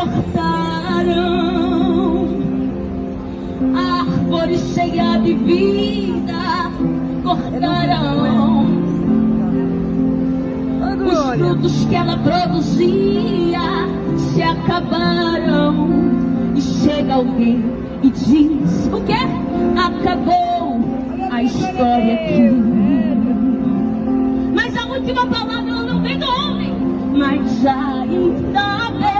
cortaram. A árvore cheia de vida cortaram. Os frutos que ela produzia se acabaram. E chega alguém e diz: o quê? Acabou a história aqui. Mas a última palavra ela não vem do homem, mas ainda vem.